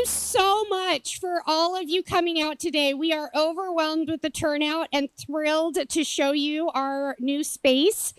you so much for all of you coming out today. We are overwhelmed with the turnout and thrilled to show you our new space.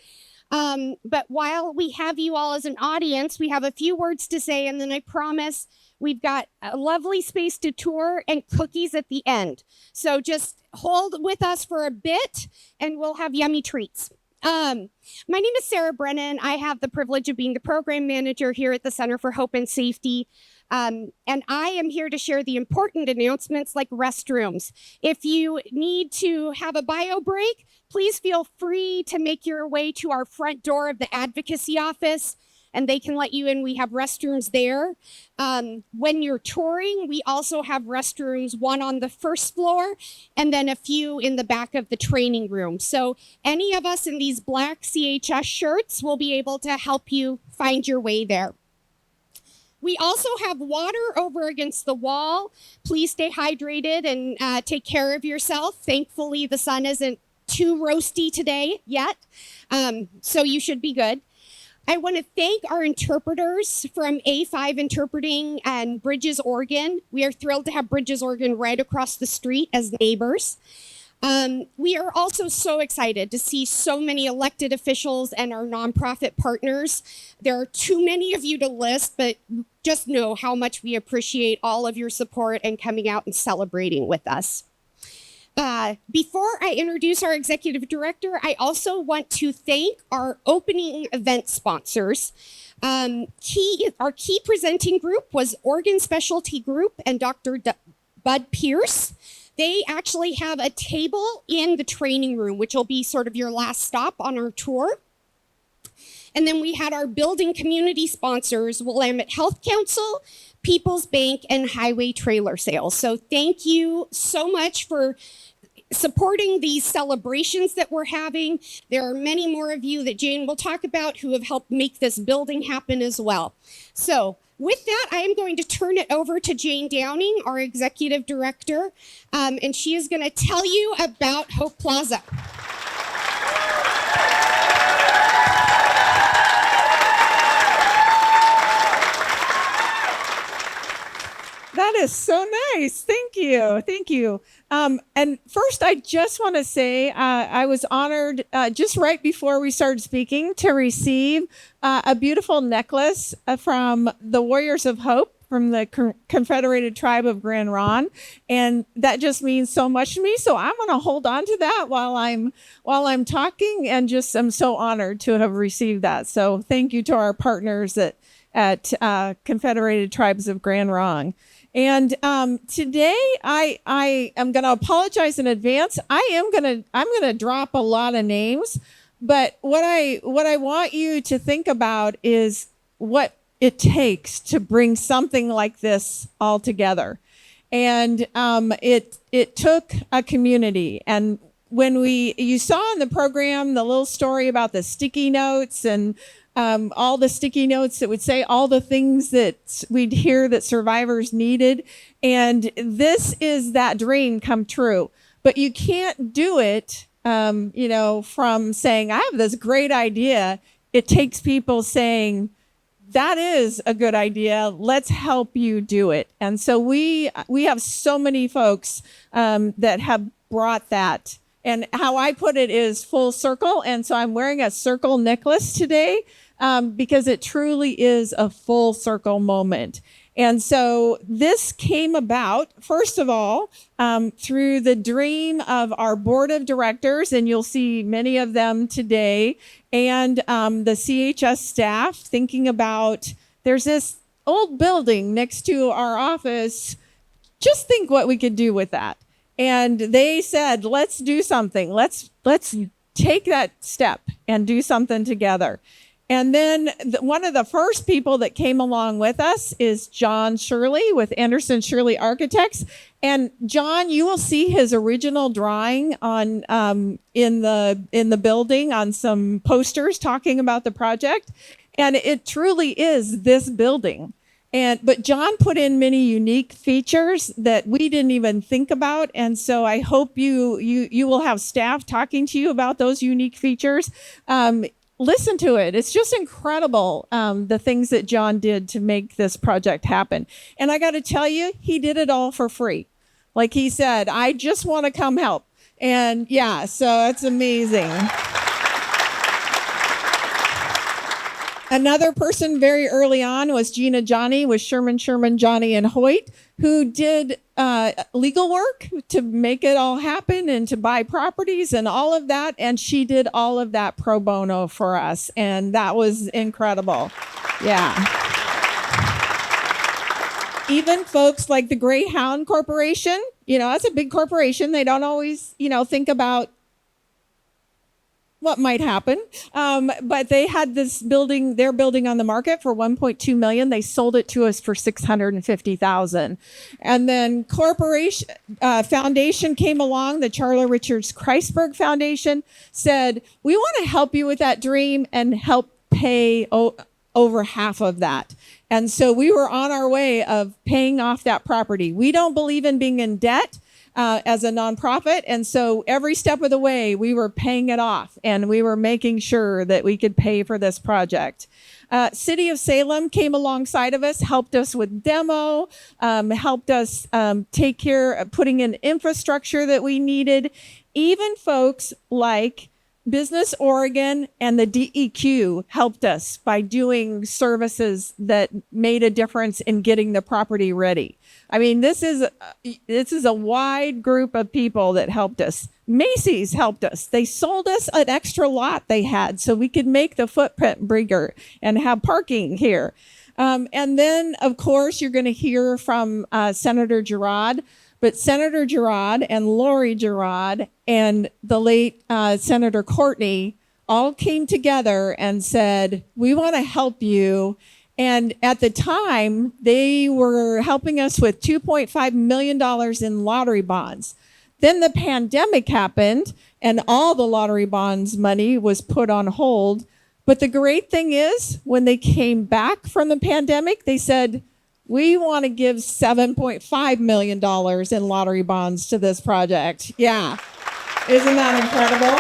But while we have you all as an audience, we have a few words to say, and then I promise we've got a lovely space to tour and cookies at the end. So just hold with us for a bit, and we'll have yummy treats. My name is Sarah Brennan. I have the privilege of being the program manager here at the Center for Hope and Safety. And I am here to share the important announcements like restrooms. If you need to have a bio break, please feel free to make your way to our front door of the advocacy office, and they can let you in. We have restrooms there. When you're touring, we also have restrooms, one on the first floor and then a few in the back of the training room. So any of us in these black CHS shirts will be able to help you find your way there. We also have water over against the wall. Please stay hydrated and take care of yourself. Thankfully, the sun isn't too roasty today yet, so you should be good. I want to thank our interpreters from A5 Interpreting and Bridges, Oregon. We are thrilled to have Bridges, Oregon right across the street as neighbors. We are also so excited to see so many elected officials and our nonprofit partners. There are too many of you to list, but just know how much we appreciate all of your support and coming out and celebrating with us. Before I introduce our executive director, I also want to thank our opening event sponsors. Our key presenting group was Oregon Specialty Group and Dr. Bud Pierce. They actually have a table in the training room, which will be sort of your last stop on our tour. And then we had our building community sponsors, Willamette Health Council, People's Bank, and Highway Trailer Sales. So thank you so much for supporting these celebrations that we're having. There are many more of you that Jane will talk about who have helped make this building happen as well. So with that, I am going to turn it over to Jane Downing, our executive director, and she is going to tell you about HOPE Plaza. That is so nice. Thank you. Thank you. And first, I just want to say I was honored just right before we started speaking to receive a beautiful necklace from the Warriors of Hope from the Confederated Tribe of Grand Ronde, and that just means so much to me. So I'm going to hold on to that while I'm talking, and just I'm so honored to have received that. So thank you to our partners at Confederated Tribes of Grand Ronde. And today I am going to apologize in advance. I'm going to drop a lot of names, but what I want you to think about is what it takes to bring something like this all together. And it took a community. And when you saw in the program the little story about the sticky notes and all the sticky notes that would say all the things that we'd hear that survivors needed. And this is that dream come true. But you can't do it, from saying, I have this great idea. It takes people saying, that is a good idea. Let's help you do it. And so we have so many folks that have brought that. And how I put it is full circle. And so I'm wearing a circle necklace today because it truly is a full circle moment. And so this came about, first of all, through the dream of our board of directors, and you'll see many of them today, and the CHS staff thinking about, there's this old building next to our office. Just think what we could do with that. And they said, let's do something. Let's take that step and do something together. And then one of the first people that came along with us is John Shirley with Anderson Shirley Architects. And John, you will see his original drawing on in the building on some posters talking about the project. And it truly is this building. But John put in many unique features that we didn't even think about. And so I hope you will have staff talking to you about those unique features. listen to it. It's just incredible, the things that John did to make this project happen. And I got to tell you, he did it all for free. Like he said, I just want to come help. And yeah, so it's amazing. Another person very early on was Gina Johnny with Sherman, Johnny, and Hoyt, who did legal work to make it all happen and to buy properties and all of that. And she did all of that pro bono for us. And that was incredible. Yeah. Even folks like the Greyhound Corporation, that's a big corporation. They don't always, think about what might happen. But they had their building on the market for $1.2 million. They sold it to us for $650,000. And then foundation came along, the Charla Richards Kreisberg Foundation, said, we want to help you with that dream and help pay over half of that. And so we were on our way of paying off that property. We don't believe in being in debt as a nonprofit. And so every step of the way, we were paying it off and we were making sure that we could pay for this project. City of Salem came alongside of us, helped us with demo, helped us take care of putting in infrastructure that we needed. Even folks like Business Oregon and the DEQ helped us by doing services that made a difference in getting the property ready. I mean, this is a wide group of people that helped us. Macy's helped us. They sold us an extra lot they had so we could make the footprint bigger and have parking here. And then, of course, you're going to hear from Senator Girard. But Senator Girard and Lori Girard and the late Senator Courtney all came together and said, we want to help you. And at the time, they were helping us with $2.5 million in lottery bonds. Then the pandemic happened and all the lottery bonds money was put on hold. But the great thing is, when they came back from the pandemic, they said, we want to give $7.5 million in lottery bonds to this project. Yeah. Isn't that incredible?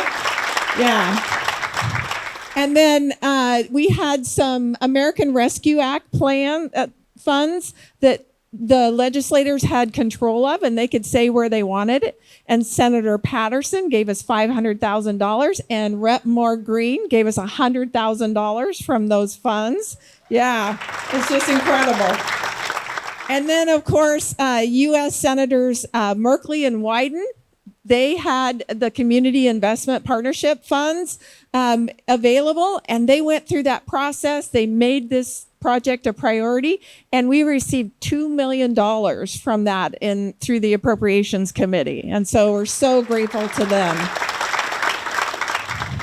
Yeah. And then we had some American Rescue Act funds that the legislators had control of, and they could say where they wanted it. And Senator Patterson gave us $500,000, and Rep. Mark Green gave us $100,000 from those funds. Yeah, it's just incredible. And then, of course, U.S. Senators Merkley and Wyden, they had the Community Investment Partnership funds available, and they went through that process. They made this project a priority, and we received $2 million from that through the Appropriations Committee. And so we're so grateful to them.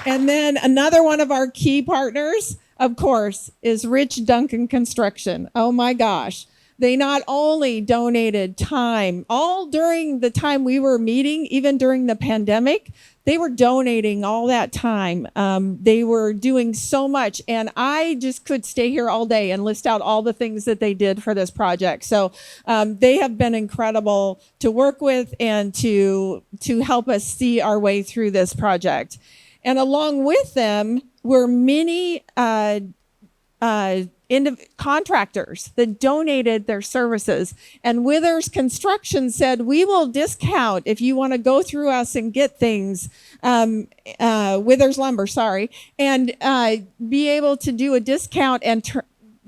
And then another one of our key partners, of course, is Rich Duncan Construction. Oh my gosh. They not only donated time, all during the time we were meeting, even during the pandemic, they were donating all that time. They were doing so much, and I just could stay here all day and list out all the things that they did for this project. So they have been incredible to work with and to help us see our way through this project. And along with them were many contractors that donated their services. And Withers Construction said, we will discount if you want to go through us and get things, Withers Lumber, sorry, and be able to do a discount and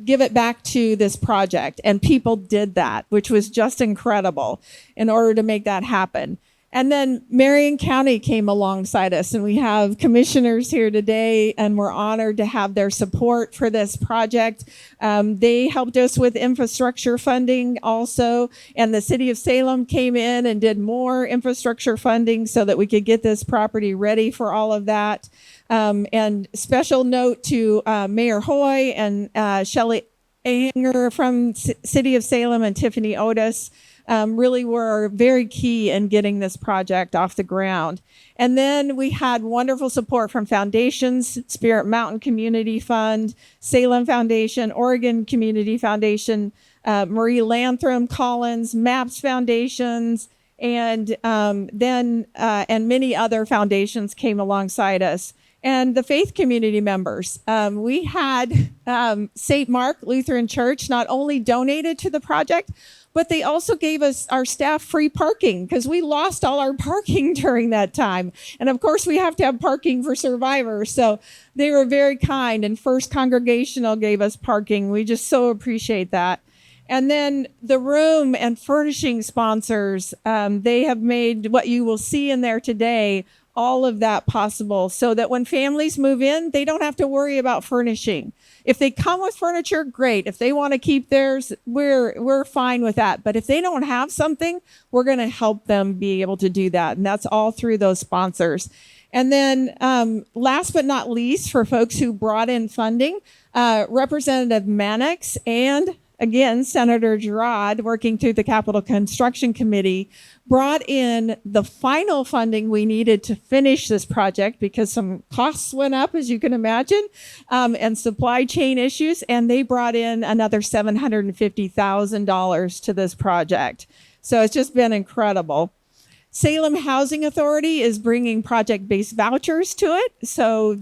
give it back to this project. And people did that, which was just incredible in order to make that happen. And then Marion County came alongside us, and we have commissioners here today, and we're honored to have their support for this project. They helped us with infrastructure funding also, and the City of Salem came in and did more infrastructure funding so that we could get this property ready for all of that. And special note to Mayor Hoy and Shelley Ahinger from City of Salem and Tiffany Otis. Really were very key in getting this project off the ground. And then we had wonderful support from foundations, Spirit Mountain Community Fund, Salem Foundation, Oregon Community Foundation, Marie Lantham Collins, MAPS Foundations, and many other foundations came alongside us. and the faith community members. We had St. Mark Lutheran Church not only donated to the project, but they also gave us, our staff, free parking because we lost all our parking during that time. And of course, we have to have parking for survivors. So they were very kind, and First Congregational gave us parking. We just so appreciate that. And then the room and furnishing sponsors, they have made what you will see in there today, all of that possible, so that when families move in, they don't have to worry about furnishing. If they come with furniture, great. If they want to keep theirs, we're fine with that. But if they don't have something, we're going to help them be able to do that. And that's all through those sponsors. And then last but not least, for folks who brought in funding, Representative Mannix and again, Senator Girard, working through the Capital Construction Committee, brought in the final funding we needed to finish this project because some costs went up, as you can imagine, and supply chain issues, and they brought in another $750,000 to this project. So it's just been incredible. Salem Housing Authority is bringing project-based vouchers to it, so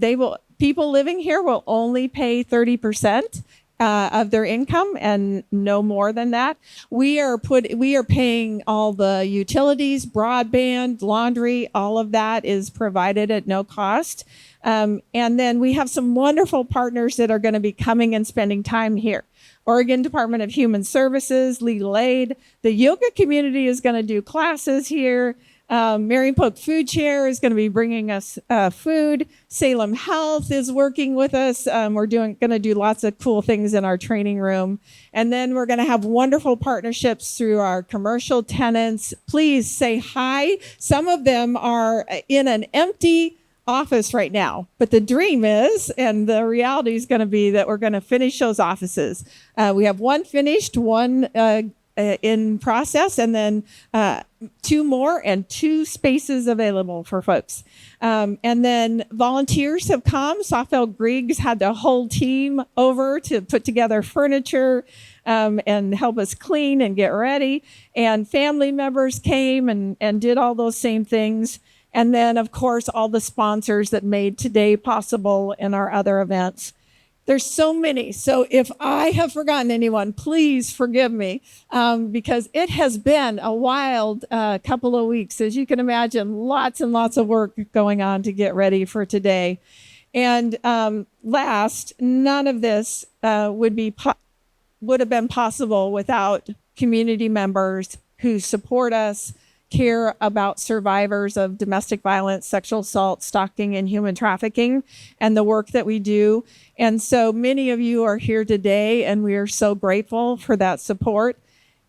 people living here will only pay 30%. Of their income and no more than that. We are paying all the utilities, broadband, laundry, all of that is provided at no cost. And then we have some wonderful partners that are going to be coming and spending time here. Oregon Department of Human Services, legal aid, the yoga community is going to do classes here. Marion Polk Food Chair is going to be bringing us food. Salem Health is working with us. We're going to do lots of cool things in our training room. And then we're going to have wonderful partnerships through our commercial tenants. Please say hi. Some of them are in an empty office right now, but the dream is, and the reality is going to be that we're going to finish those offices. We have one finished, one in process, and then 2 more and 2 spaces available for folks. And then volunteers have come. Softball Griggs had the whole team over to put together furniture and help us clean and get ready. And family members came and did all those same things. And then, of course, all the sponsors that made today possible in our other events. There's so many. So if I have forgotten anyone, please forgive me, because it has been a wild couple of weeks. As you can imagine, lots and lots of work going on to get ready for today. And last, none of this would have been possible without community members who support us, care about survivors of domestic violence, sexual assault, stalking, and human trafficking, and the work that we do. And so many of you are here today, and we are so grateful for that support.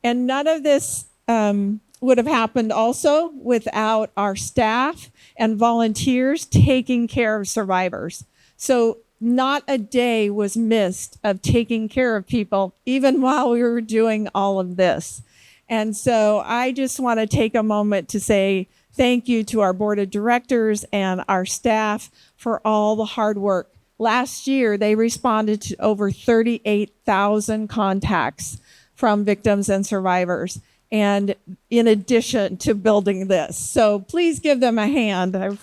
And none of this would have happened also without our staff and volunteers taking care of survivors. So not a day was missed of taking care of people, even while we were doing all of this. And so I just want to take a moment to say thank you to our board of directors and our staff for all the hard work. Last year, they responded to over 38,000 contacts from victims and survivors, and in addition to building this. So please give them a hand.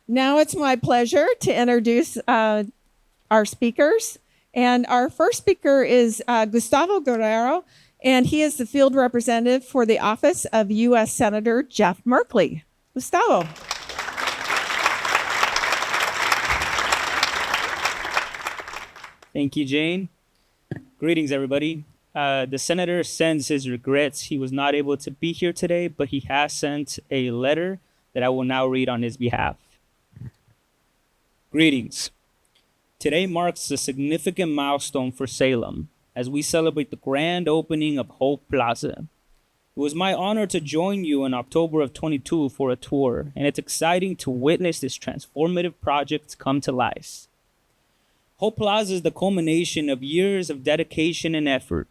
Now it's my pleasure to introduce our speakers. And our first speaker is Gustavo Guerrero, and he is the field representative for the office of U.S. Senator Jeff Merkley. Gustavo. Thank you, Jane. Greetings, everybody. The senator sends his regrets. He was not able to be here today, but he has sent a letter that I will now read on his behalf. Greetings. Today marks a significant milestone for Salem as we celebrate the grand opening of HOPE Plaza. It was my honor to join you in October of 22 for a tour, and it's exciting to witness this transformative project come to life. HOPE Plaza is the culmination of years of dedication and effort.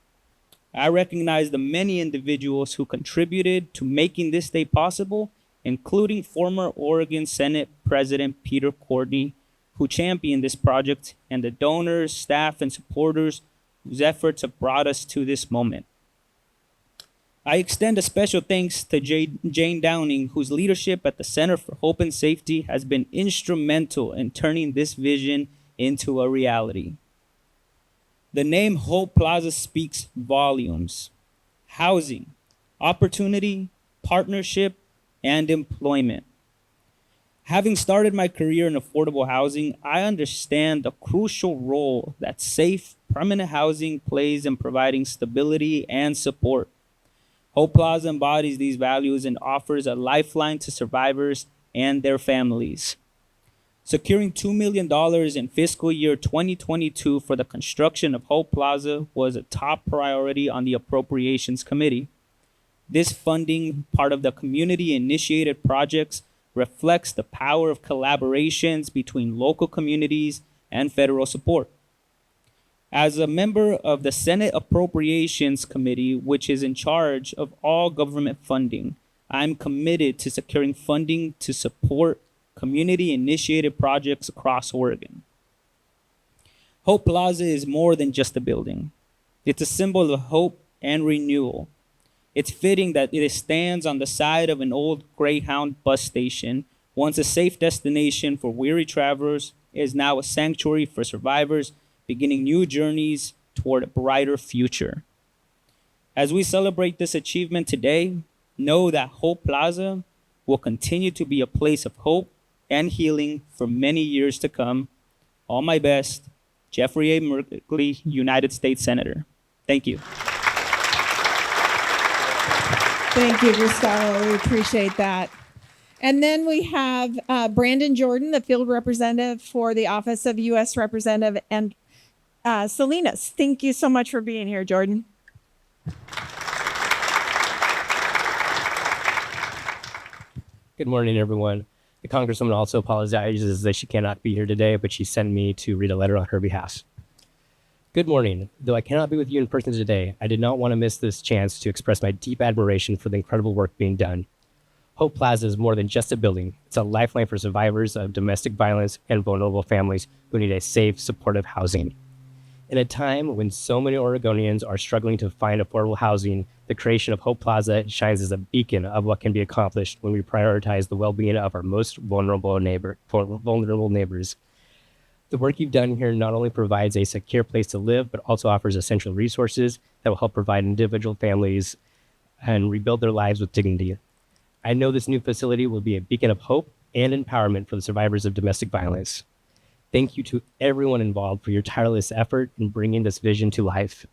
I recognize the many individuals who contributed to making this day possible, including former Oregon Senate President Peter Courtney, who championed this project, and the donors, staff, and supporters whose efforts have brought us to this moment. I extend a special thanks to Jane Downing, whose leadership at the Center for Hope and Safety has been instrumental in turning this vision into a reality. The name HOPE Plaza speaks volumes. Housing, opportunity, partnership, and employment. Having started my career in affordable housing, I understand the crucial role that safe, permanent housing plays in providing stability and support. HOPE Plaza embodies these values and offers a lifeline to survivors and their families. Securing $2 million in fiscal year 2022 for the construction of HOPE Plaza was a top priority on the Appropriations Committee. This funding, part of the community-initiated projects, reflects the power of collaborations between local communities and federal support. As a member of the Senate Appropriations Committee, which is in charge of all government funding, I'm committed to securing funding to support community-initiated projects across Oregon. HOPE Plaza is more than just a building. It's a symbol of hope and renewal. It's fitting that it stands on the side of an old Greyhound bus station. Once a safe destination for weary travelers, it is now a sanctuary for survivors beginning new journeys toward a brighter future. As we celebrate this achievement today, know that HOPE Plaza will continue to be a place of hope and healing for many years to come. All my best, Jeffrey A. Merkley, United States Senator. Thank you. Thank you, Gustavo. We appreciate that. And then we have Brandon Jordan, the field representative for the Office of U.S. Representative, and Salinas. Thank you so much for being here, Jordan. Good morning, everyone. The Congresswoman also apologizes that she cannot be here today, but she sent me to read a letter on her behalf. Good morning. Though I cannot be with you in person today, I did not want to miss this chance to express my deep admiration for the incredible work being done. HOPE Plaza is more than just a building. It's a lifeline for survivors of domestic violence and vulnerable families who need a safe, supportive housing. In a time when so many Oregonians are struggling to find affordable housing, the creation of HOPE Plaza shines as a beacon of what can be accomplished when we prioritize the well-being of our most vulnerable neighbors. The work you've done here not only provides a secure place to live, but also offers essential resources that will help provide individual families and rebuild their lives with dignity. I know this new facility will be a beacon of hope and empowerment for the survivors of domestic violence. Thank you to everyone involved for your tireless effort in bringing this vision to life.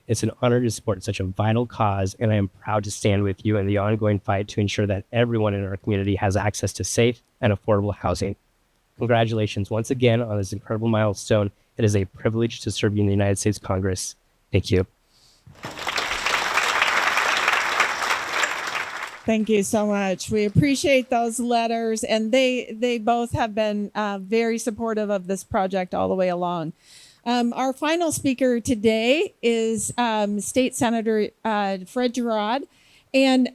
It's an honor to support such a vital cause, and I am proud to stand with you in the ongoing fight to ensure that everyone in our community has access to safe and affordable housing. Congratulations once again on this incredible milestone. It is a privilege to serve you in the United States Congress. Thank you. Thank you so much. We appreciate those letters, and they both have been very supportive of this project all the way along. Our final speaker today is State Senator Fred Girod, and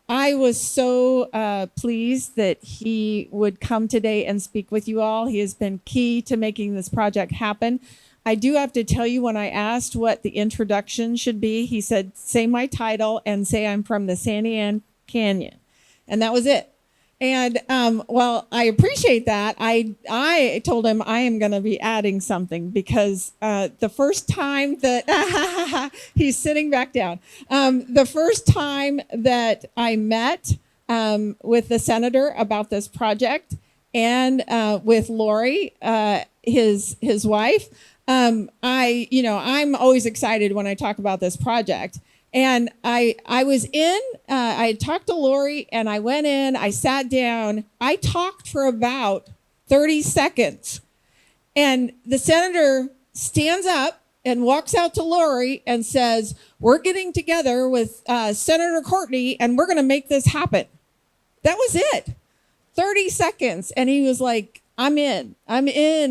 I was so pleased that he would come today and speak with you all. He has been key to making this project happen. I do have to tell you, when I asked what the introduction should be, he said, say my title and say I'm from the Sandy Ann Canyon. And that was it. And well, I appreciate that. I told him I am going to be adding something, because the first time that he's sitting back down, the first time that I met with the senator about this project, and with Lori, his wife, I'm always excited when I talk about this project. And I was I had talked to Lori, and I went in, I sat down, I talked for about 30 seconds. And the senator stands up and walks out to Lori and says, we're getting together with Senator Courtney, and we're going to make this happen. That was it. 30 seconds. And he was like, I'm in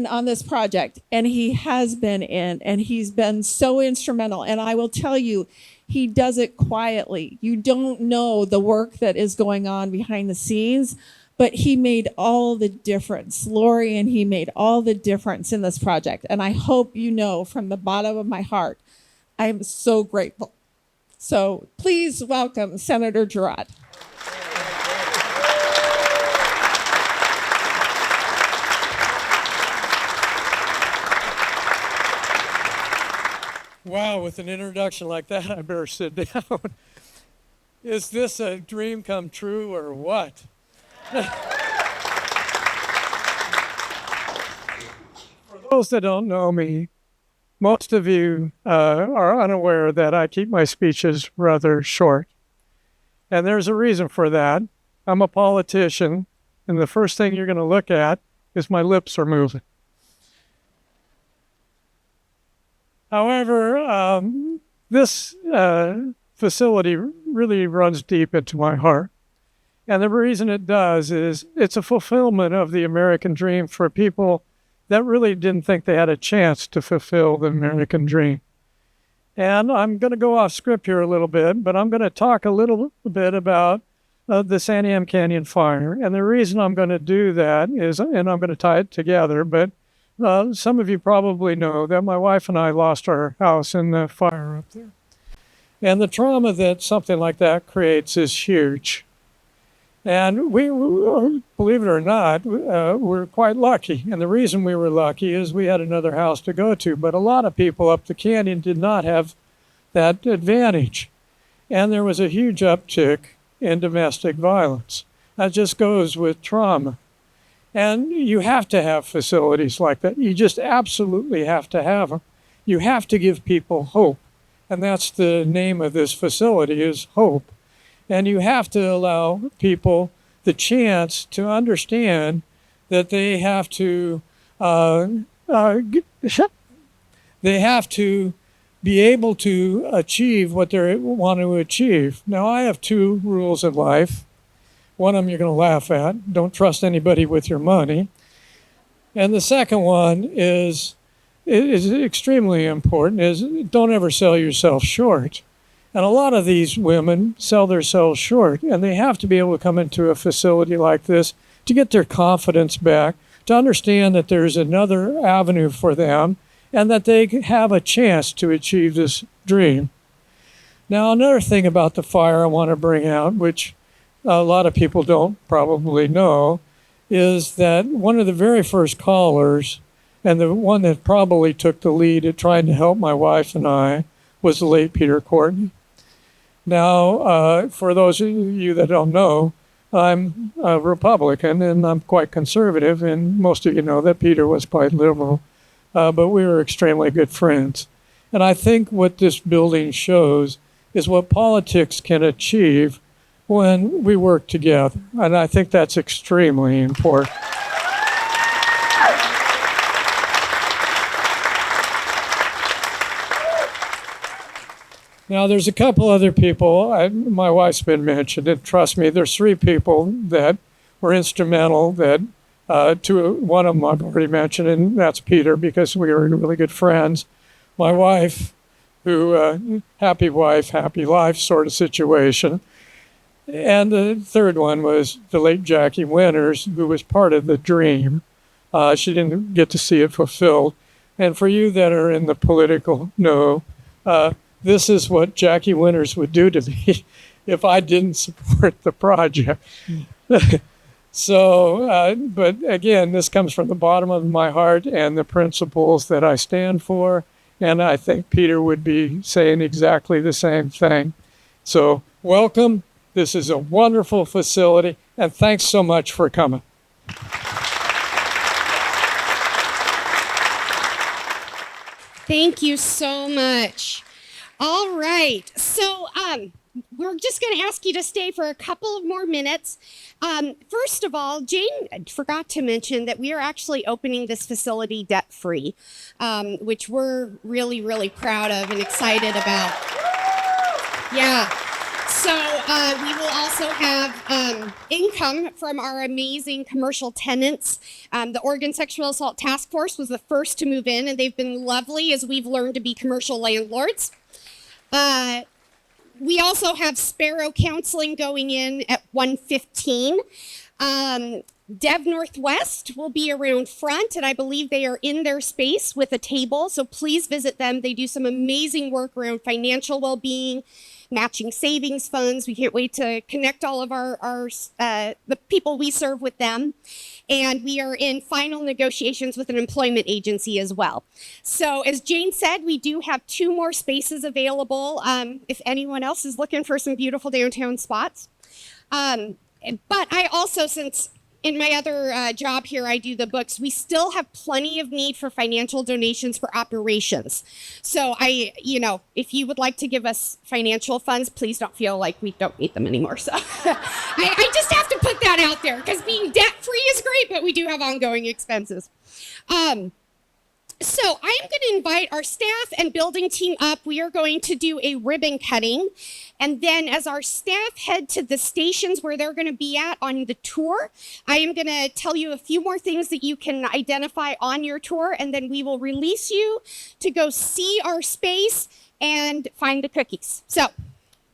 on this project. And he has been in, and he's been so instrumental. And I will tell you, he does it quietly. You don't know the work that is going on behind the scenes, but he made all the difference. Lori and he made all the difference in this project. And I hope you know from the bottom of my heart I'm so grateful. So please welcome Senator Girard. Wow, with an introduction like that, I better sit down. Is this a dream come true or what? For those that don't know me, most of you are unaware that I keep my speeches rather short. And there's a reason for that. I'm a politician, and the first thing you're going to look at is my lips are moving. However, this facility really runs deep into my heart. And the reason it does is it's a fulfillment of the American dream for people that really didn't think they had a chance to fulfill the American dream. And I'm going to go off script here a little bit, but I'm going to talk a little bit about the Santiam Canyon fire. And the reason I'm going to do that is, and I'm going to tie it together, but some of you probably know that my wife and I lost our house in the fire up there. And the trauma that something like that creates is huge. And we, believe it or not, we're quite lucky. And the reason we were lucky is we had another house to go to. But a lot of people up the canyon did not have that advantage. And there was a huge uptick in domestic violence. That just goes with trauma. And you have to have facilities like that. You just absolutely have to have them. You have to give people hope. And that's the name of this facility, is HOPE. And you have to allow people the chance to understand that they have to be able to achieve what they want to achieve. Now, I have two rules in life. One of them you're going to laugh at. Don't trust anybody with your money. And the second one is extremely important, is don't ever sell yourself short. And a lot of these women sell themselves short, and they have to be able to come into a facility like this to get their confidence back, to understand that there's another avenue for them, and that they have a chance to achieve this dream. Now, another thing about the fire I want to bring out, which a lot of people don't probably know, is that one of the very first callers, and the one that probably took the lead at trying to help my wife and I, was the late Peter Courtney. Now, for those of you that don't know, I'm a Republican and I'm quite conservative, and most of you know that Peter was quite liberal, but we were extremely good friends. And I think what this building shows is what politics can achieve when we work together. And I think that's extremely important. Now, there's a couple other people. My wife's been mentioned, and trust me, there's three people that were instrumental. That one of them I've already mentioned, and that's Peter, because we were really good friends. My wife, who happy wife, happy life sort of situation. And the third one was the late Jackie Winters, who was part of the dream. She didn't get to see it fulfilled. And for you that are in the political know, this is what Jackie Winters would do to me if I didn't support the project. So, but again, this comes from the bottom of my heart and the principles that I stand for. And I think Peter would be saying exactly the same thing. So, welcome. This is a wonderful facility, and thanks so much for coming. Thank you so much. All right. So we're just going to ask you to stay for a couple of more minutes. First of all, Jane forgot to mention that we are actually opening this facility debt-free, which we're really, really proud of and excited about. Yeah. So we will also have income from our amazing commercial tenants. The Oregon Sexual Assault Task Force was the first to move in, and they've been lovely as we've learned to be commercial landlords. We also have Sparrow Counseling going in at 1:15. Dev Northwest will be around front, and I believe they are in their space with a table. So please visit them. They do some amazing work around financial well-being, matching savings funds. We can't wait to connect all of the people we serve with them. And we are in final negotiations with an employment agency as well. So as Jane said, we do have 2 more spaces available if anyone else is looking for some beautiful downtown spots. But I also, since in my other job here, I do the books, we still have plenty of need for financial donations for operations. So if you would like to give us financial funds, please don't feel like we don't need them anymore. So I just have to put that out there because being debt-free is great, but we do have ongoing expenses. So I am going to invite our staff and building team up. We are going to do a ribbon cutting. And then as our staff head to the stations where they're going to be at on the tour, I am going to tell you a few more things that you can identify on your tour. And then we will release you to go see our space and find the cookies. So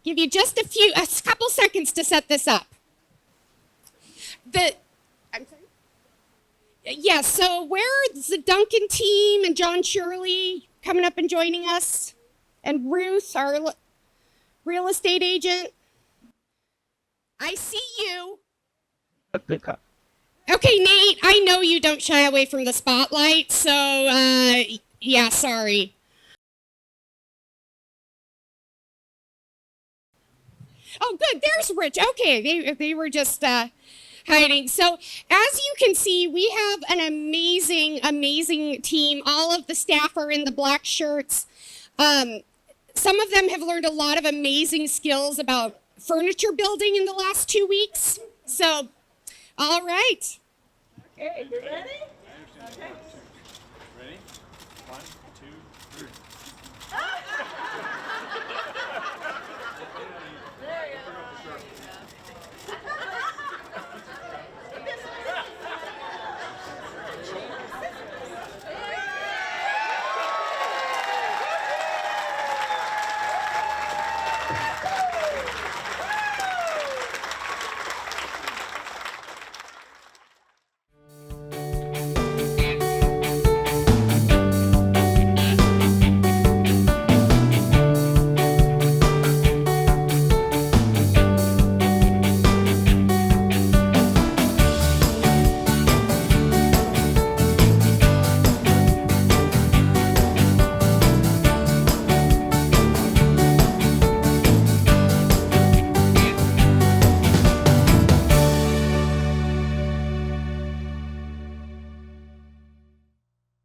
give you just a couple seconds to set this up. I'm sorry? Yeah, so where's the Duncan team and John Shirley coming up and joining us? And Ruth, our real estate agent. I see you. Okay, Nate, I know you don't shy away from the spotlight, so yeah, sorry. Oh, good, there's Rich. Okay, they were just hiding. So as you can see, we have an amazing, amazing team. All of the staff are in the black shirts. Some of them have learned a lot of amazing skills about furniture building in the last 2 weeks. So, all right. Okay, you ready? Okay. Ready? 1, 2, 3.